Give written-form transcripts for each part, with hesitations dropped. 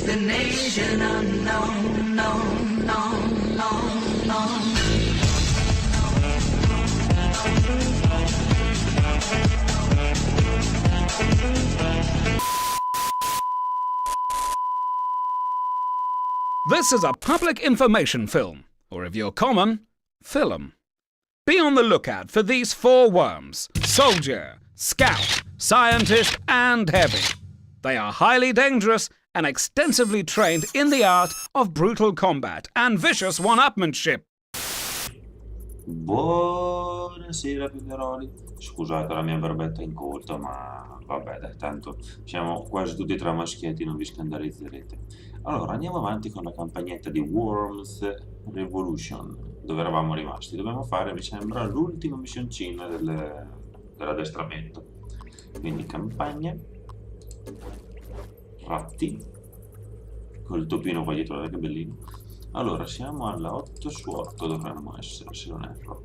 destination unknown, known, known, known, known. This is a public information film, or if you're common, film. Be on the lookout for these 4 worms: soldier, scout, scientist, and heavy. They are highly dangerous and extensively trained in the art of brutal combat and vicious one-upmanship. Buonasera Piperoli, scusate la mia barbetta incolta, ma vabbè dai, tanto siamo quasi tutti tra maschietti, non vi scandalizzerete. Allora, andiamo avanti con la campagnetta di Worms Revolution, dove eravamo rimasti. Dobbiamo fare, mi sembra, l'ultima missioncina dell'addestramento. Quindi campagna, ratti, col topino qua dietro, che bellino. Allora, siamo alla 8 su 8 dovremmo essere, se non erro.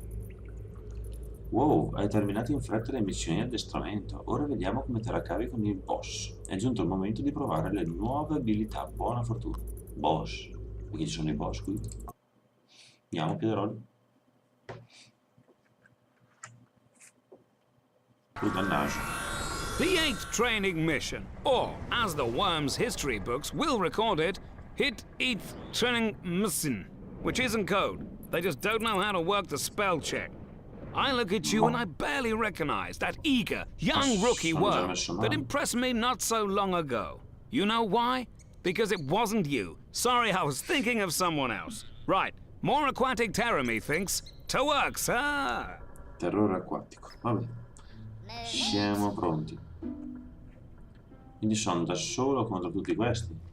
Wow, hai terminato in fretta le missioni di addestramento. Ora vediamo come te la cavi con il boss. È giunto il momento di provare le nuove abilità. Buona fortuna. Boss. Perché ci sono i boss qui? Andiamo, Piederoli. Puttanaggio. The 8th training mission, or as the Worms history books will record it, Hit 8th training mission, which isn't code. They just don't know how to work the spell check. I look at you and I barely recognize that eager, young rookie worm that impressed me not so long ago. You know why? Because it wasn't you. Sorry, I was thinking of someone else. Right, more aquatic terror, methinks. To work, sir! Terrore acquatico, vabbè. Siamo pronti. Quindi sono da solo contro tutti questi.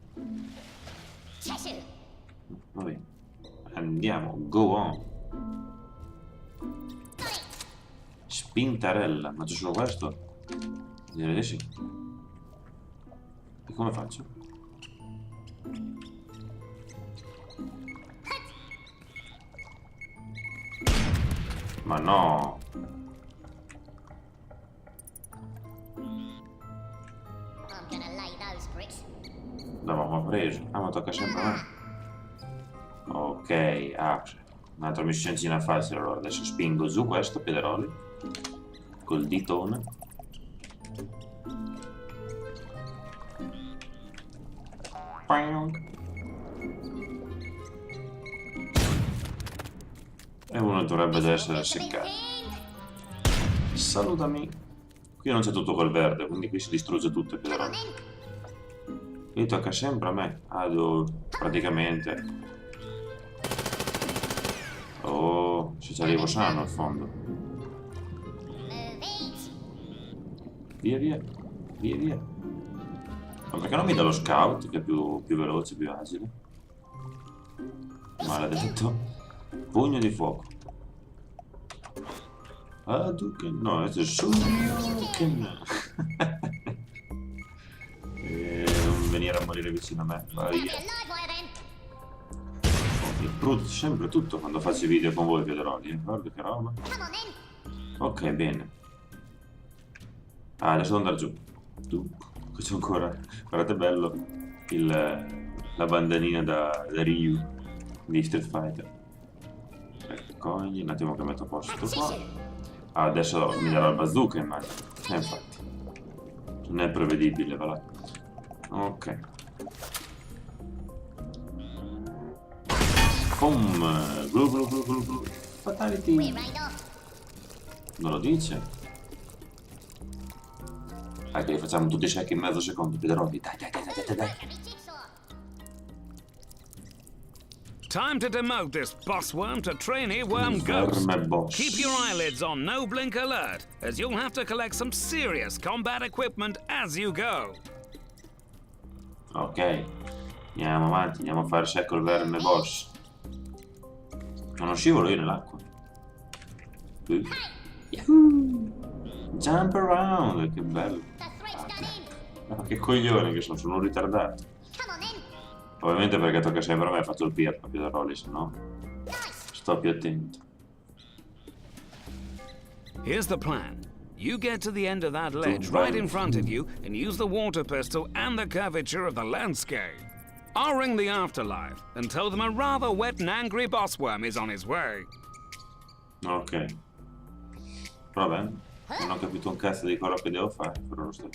Vabbè. Andiamo, go on. Spintarella, ma c'è solo questo? Direi di sì. E come faccio? Ma no! L'avevamo preso. Ah, ma tocca sempre a me. Ok, un'altra missioncina facile. Allora adesso spingo giù questo Piederoli col ditone. E uno dovrebbe già essere seccato. Salutami. Qui non c'è tutto quel verde, quindi qui si distrugge tutto Piederoli. Qui tocca sempre a me. Praticamente. Oh, se ci arrivo sano al fondo. Via via, via via. Ma perché non mi dà lo scout che è più veloce, più agile? Maledetto. Pugno di fuoco. Hadouken. No, questo è Shoryuken. Non venire a morire vicino a me. Vai. Brutto sempre tutto quando faccio i video con voi, Piederoli. Guarda che roba. Ok, bene. Adesso devo andare giù. Qui c'è ancora. Guardate bello la bandanina da Ryu di Street Fighter. Cogli, un attimo che metto a posto qua. Adesso mi darà il bazooka, immagino. Infatti. Non è prevedibile, va là. Ok. Boom! Glu glu glu glu glu. Fatality! Non lo dice? Dai che li facciamo tutti secchi in mezzo secondo, Piederoli. Dai, dai, dai, dai, dai. Time to demote this boss worm to trainee worm ghost. Keep your eyelids on no blink alert, as you'll have to collect some serious combat equipment as you go. Ok, andiamo avanti, andiamo a fare secco il verme boss. Non scivolo io nell'acqua. Jump around, che bello. Ma che coglione che sono un ritardato. Ovviamente perché tocca sempre a me, faccio il pirla, Piederoli, se no sto più attento. Here's the plan. You get to the end of that ledge right in front of you and use the water pistol and the curvature of the landscape. I'll ring the afterlife and tell them a rather wet and angry boss worm is on his way. Ok. Vabbè, non ho capito un cazzo di quello che devo fare, però lo stesso.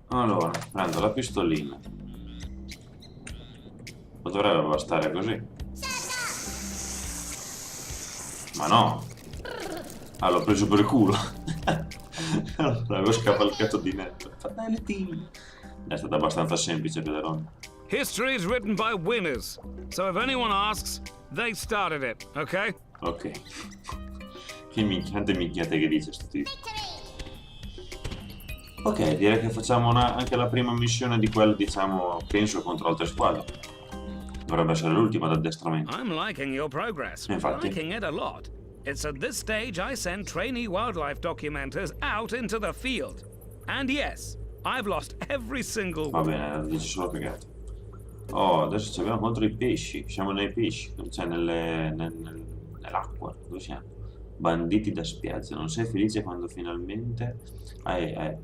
Allora, prendo la pistolina. Potrebbe bastare così. Ma no! Ah, l'ho preso per il culo. L'avevo scavalcato di netto. Fatality! È stata abbastanza semplice, vedrò. History is written by winners, so if anyone asks, they started it, okay? Ok. Che minchiate minchiate che dice sto tipo. Ok, direi che facciamo anche la prima missione di quella, diciamo, penso contro altre squadre. Dovrebbe essere l'ultima d'addestramento. I'm liking your progress. Infatti. Liking it a lot. It's at this stage I send trainee wildlife documenters out into the field. And yes, I've lost every single Va one. bene, dici solo cagate. Oh, adesso ci abbiamo contro i pesci. Siamo nei pesci, cioè nell'acqua. Dove siamo? Banditi da spiaggia. Non sei felice quando finalmente hai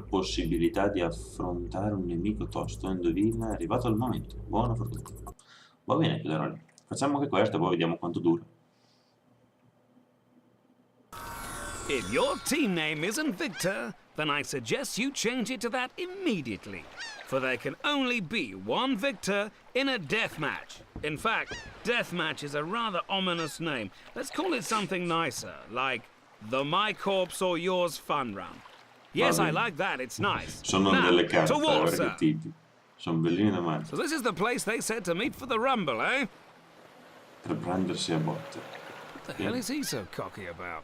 possibilità di affrontare un nemico tosto. Indovina, è arrivato il momento. Buona fortuna. Va bene, chiederò. Facciamo anche questo, poi vediamo quanto dura. If your team name isn't Victor, then I suggest you change it to that immediately. For there can only be one Victor in a deathmatch. In fact, deathmatch is a rather ominous name. Let's call it something nicer, like the My Corpse or Yours Fun Run. Yes, I like that, it's nice. Sono Now, delle carte, to war, perché sir. tipi. Sono bellini da mano. So this is the place they said to meet for the Rumble, eh? Per prendersi a botte. What the hell is he so cocky about?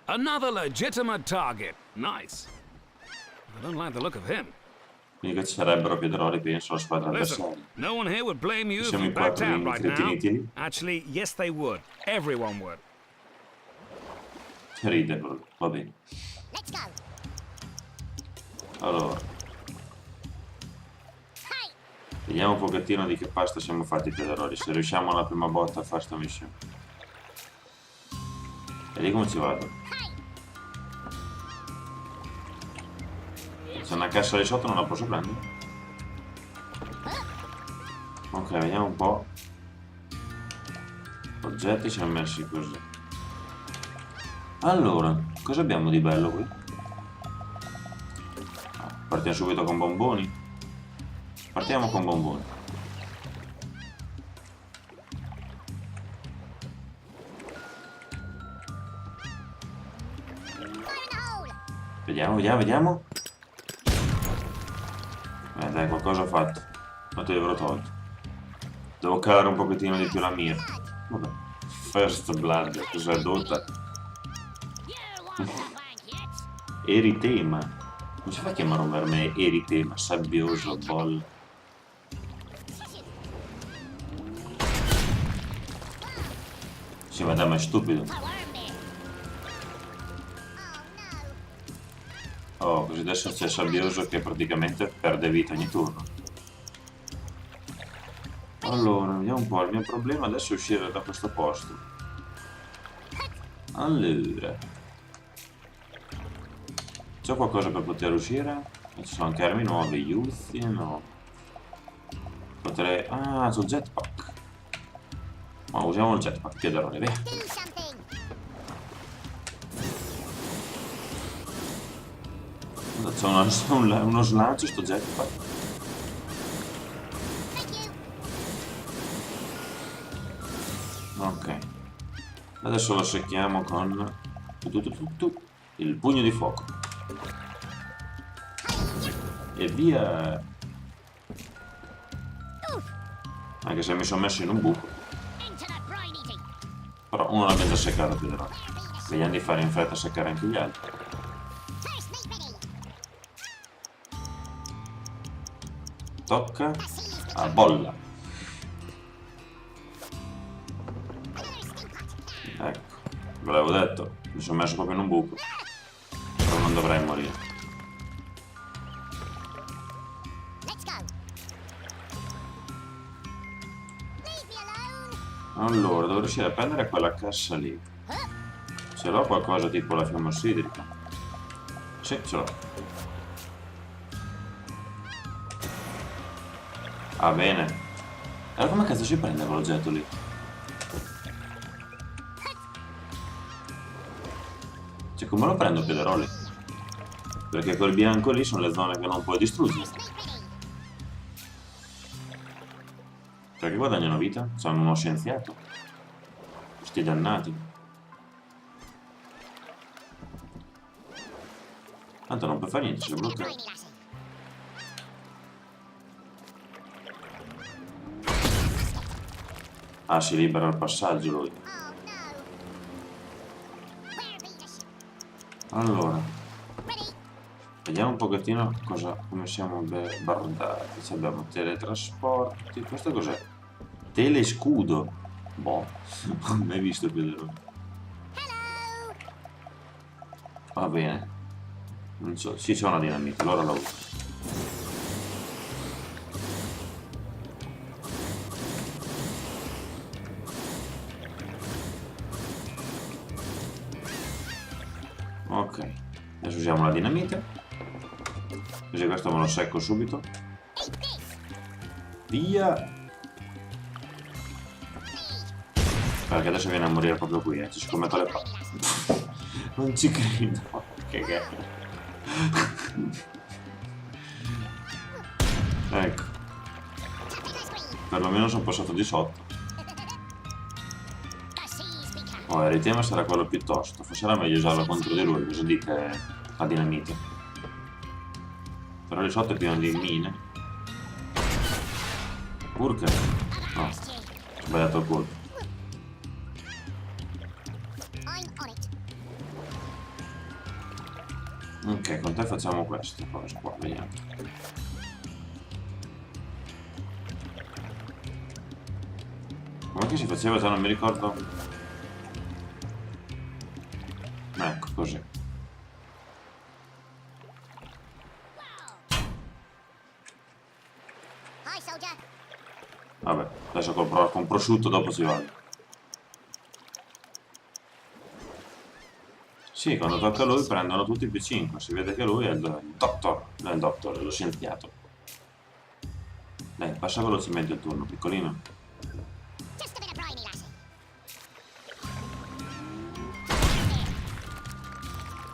Another legitimate target. Nice. I don't like the look of him. Quindi che ci sarebbero Piedroli, penso, la squadra Listen, avversaria. no one here would blame you if Siamo you in backed quattro out right now. intretiniti lì. Actually, yes they would. Everyone would. Ride proprio, va bene. Let's go. Allora, Hey. vediamo un pochettino di che pasta siamo fatti Piedroli, se riusciamo alla prima botta a fare sta missione. Vedi come ci vado. C'è una cassa lì sotto, non la posso prendere. Ok, vediamo un po'. Oggetti siamo messi così. Allora, cosa abbiamo di bello qui? Partiamo subito con bomboni. Partiamo con bomboni. Fire in the hole. Vediamo, vediamo, vediamo. Dai, qualcosa ho fatto. Ma te l'avrò tolto. Devo calare un pochettino di più la mira. Vabbè. First Blood, cos'è dotta? You won't bank yet. Eritema. Non si fa chiamare un verme eritema, sabbioso, bol. Sì, ma dai, ma è stupido. A worm there. Oh no. Oh, così adesso c'è sabbioso che praticamente perde vita ogni turno. Allora, vediamo un po'. Il mio problema adesso è uscire da questo posto. Allora. C'è qualcosa per poter uscire? Ci sono anche armi nuove, youth, no. Potrei... Ah, c'ho il jetpack. Ma usiamo il jetpack, Piederone, via. Do something. C'è uno slancio sto jetpack. Thank you. Ok. Adesso lo secchiamo con... il pugno di fuoco. E via! Anche se mi sono messo in un buco. Into the brine eating. Però uno l'abbiamo già seccato più di Vediamo di fare in fretta a seccare anche gli altri. First mate ready. Tocca That's easy. a bolla. Ecco, ve l'avevo detto, mi sono messo proprio in un buco. Però non dovrei morire. Let's go. Leave me alone. Allora, devo riuscire a prendere quella cassa lì. Ce l'ho qualcosa tipo la fiamma ossidrica? Sì, ce l'ho. Va bene. Allora come cazzo ci prende quell'oggetto lì? Cioè come lo prendo Piederoli? Perché quel bianco lì sono le zone che non puoi distruggere. Snake ready. Perché guadagnano vita? Sono uno scienziato. Sti dannati. Tanto non puoi fare niente, c'è Just a bit of bloccato. briny, lassie. Ah, si libera il passaggio lui. Oh no. Where be the ship? Allora, Ready. vediamo un pochettino come siamo bardati. Ci abbiamo teletrasporti. Questo cos'è? Telescudo. Boh, non ho mai visto più di lui. Hello. Va bene. Non so, sì, c'è una dinamite, allora la uso. Ok, adesso usiamo la dinamite. Così questo me lo secco subito. Eat this. Via! Perché adesso viene a morire proprio qui, ci scommetto le palle. Non ci credo. Che ecco, Tap in the screen. perlomeno sono passato di sotto. The seas be calm. Oh, il tema sarà quello piuttosto. Forse era meglio usarlo contro di lui, cosa dite la dinamite. Però lì sotto è pieno di mine. Urca. No, ho Avast you. sbagliato il colpo. I'm on it. Ok, con te facciamo questa cosa qua, vediamo. Com'è che si faceva già? Non mi ricordo. Ecco, così. Hi, soldier. Vabbè, adesso con prosciutto dopo si va. Sì, quando tocca a lui prendono tutti i P5, si vede che lui è il doctor, non è il doctor, è lo scienziato. Dai, passa velocemente il turno, piccolino. Just a bit of briny, lassie.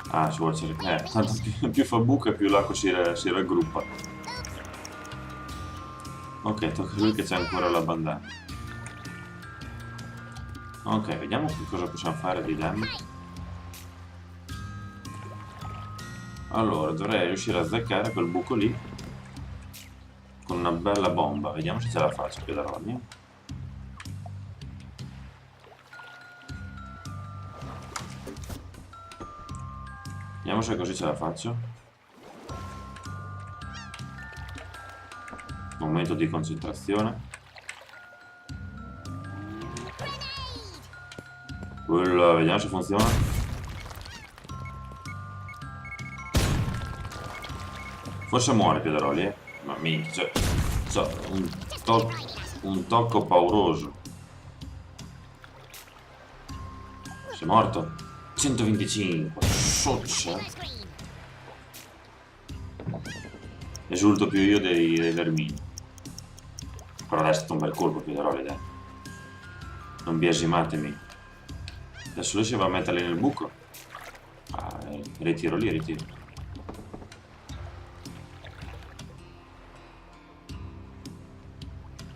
Ah, ci vuole cercare. Tanto più fa buca più l'acqua si raggruppa. Ok, tocca a lui che c'è ancora la bandana. Ok, vediamo che cosa possiamo fare di danni. Allora, dovrei riuscire a azzeccare quel buco lì con una bella bomba. Vediamo se ce la faccio, Piederoli. Vediamo se così ce la faccio. Momento di concentrazione. Vediamo se funziona. Forse muore Piederoli, eh? Ma minchia, cioè, un tocco pauroso. Sei morto? 125, soccia. The screen. Esulto più io dei vermini. Però adesso è stato un bel colpo Piederoli, dai. Non biasimatemi. Adesso lui si va a metterli nel buco. Ah, ritiro lì, ritiro.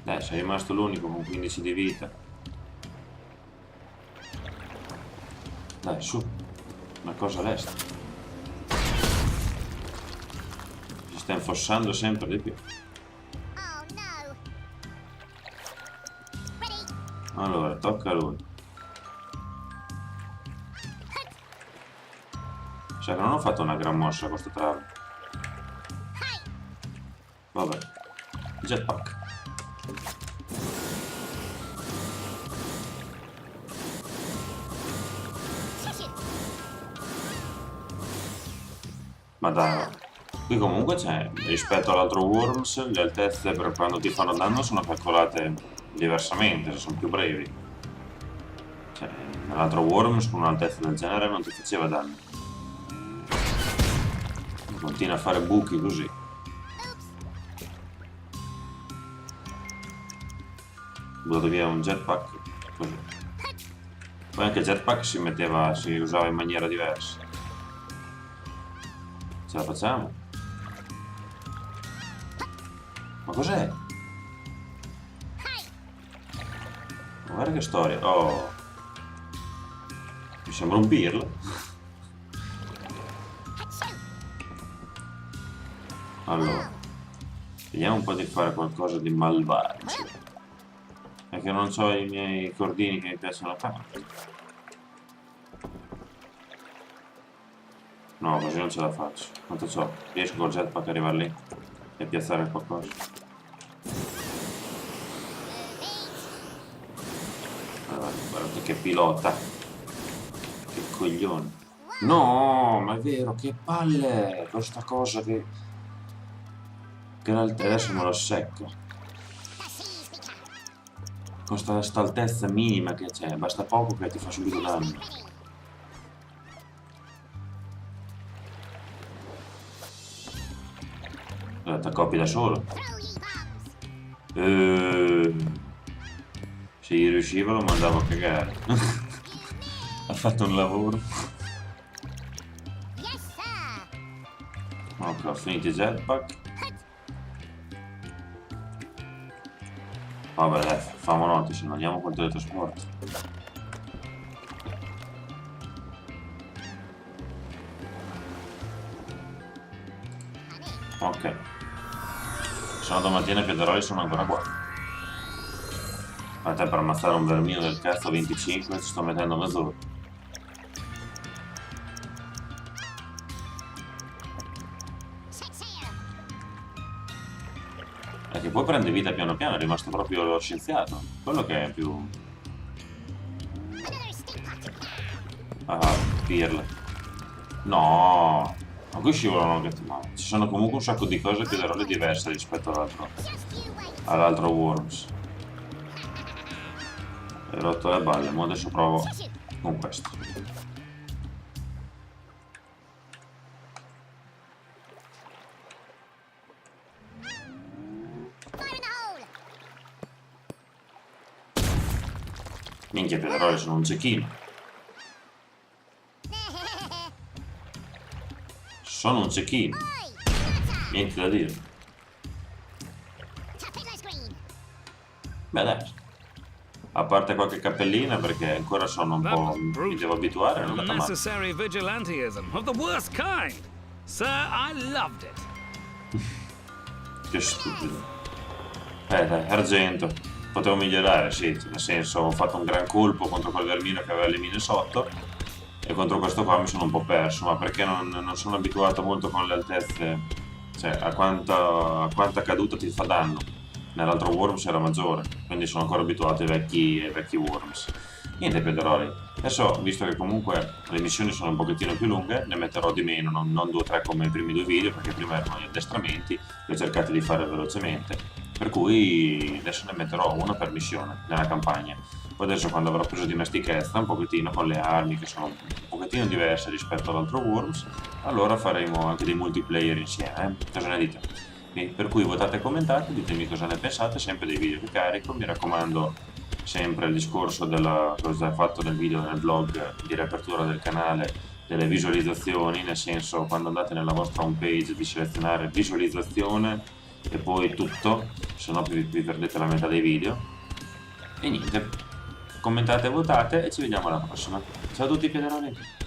Dai, sei rimasto l'unico con 15 di vita. Dai, su. Una cosa lesta. Si sta infossando sempre di più. Oh no. Ready. Allora, tocca a lui. Sai che non ho fatto una gran mossa a questo trave. Hi. Vabbè. Jetpack. Tissue. Ma dai. Qui comunque c'è, rispetto all'altro Worms, le altezze per quando ti fanno danno sono calcolate diversamente, se sono più brevi. Cioè, nell'altro Worms con un'altezza del genere non ti faceva danno. Continua a fare buchi così. buttato via un jetpack così. Poi anche il jetpack si usava in maniera diversa. Ce la facciamo? Ma cos'è? Ma guarda che storia. Oh. Mi sembra un pirlo. Allora. Vediamo un po' di fare qualcosa di malvagio. È che non ho i miei cordini che mi piacciono tanto. No, così non ce la faccio. Quanto so? Riesco col jetpack ad arrivare lì e piazzare qualcosa. Allora, guardate che pilota. Che coglione. No, ma è vero, che palle! Questa cosa che adesso me lo secca. Con sta altezza minima che c'è, basta poco che ti fa subito danno. Allora, t'accoppi da solo. Se gli riusciva lo mandavo a cagare. Ha fatto un lavoro. Ok, ho finito i jetpack. Vabbè dai, famo notte, se non andiamo col teletrasporto. Ok. Se no domattina i piederoli sono ancora qua. A te per ammazzare un vermino del cazzo 25 ci sto mettendo mezz'ora. E che poi prende vita piano piano, è rimasto proprio lo scienziato. Quello che è più... Ah, pirla. No! Ma qui scivolano che... No. Ci sono comunque un sacco di cose piederoli diverse rispetto all'altro Worms. Hai rotto le balle, ma adesso provo con questo. Minchia, i piederoli sono un cecchino. Sono un cecchino. Niente da dire. Beh dai. A parte qualche cappellina perché ancora sono un po'... mi devo abituare, non è andata male. Unnecessary vigilantism of the worst kind. Sir, I loved it. Che stupido. Dai, argento. Potevo migliorare, sì, nel senso ho fatto un gran colpo contro quel vermino che aveva le mine sotto e contro questo qua mi sono un po' perso, ma perché non sono abituato molto con le altezze, cioè a quanta caduta ti fa danno. Nell'altro Worms era maggiore, quindi sono ancora abituato ai vecchi Worms. Niente piederoli, adesso visto che comunque le missioni sono un pochettino più lunghe, ne metterò di meno, non 2 o 3 come i primi 2 video, perché prima erano gli addestramenti, li ho cercati di fare velocemente, per cui adesso ne metterò una per missione nella campagna. Poi adesso quando avrò preso dimestichezza un pochettino con le armi che sono un pochettino diverse rispetto all'altro Worms, allora faremo anche dei multiplayer insieme, cosa ne dite? Per cui votate e commentate, ditemi cosa ne pensate, sempre dei video che carico, mi raccomando sempre il discorso della cosa fatto nel video, nel vlog di riapertura del canale, delle visualizzazioni, nel senso quando andate nella vostra home page di selezionare visualizzazione e poi tutto, se no vi perdete la metà dei video. E niente, commentate e votate e ci vediamo alla prossima. Ciao a tutti piederoli!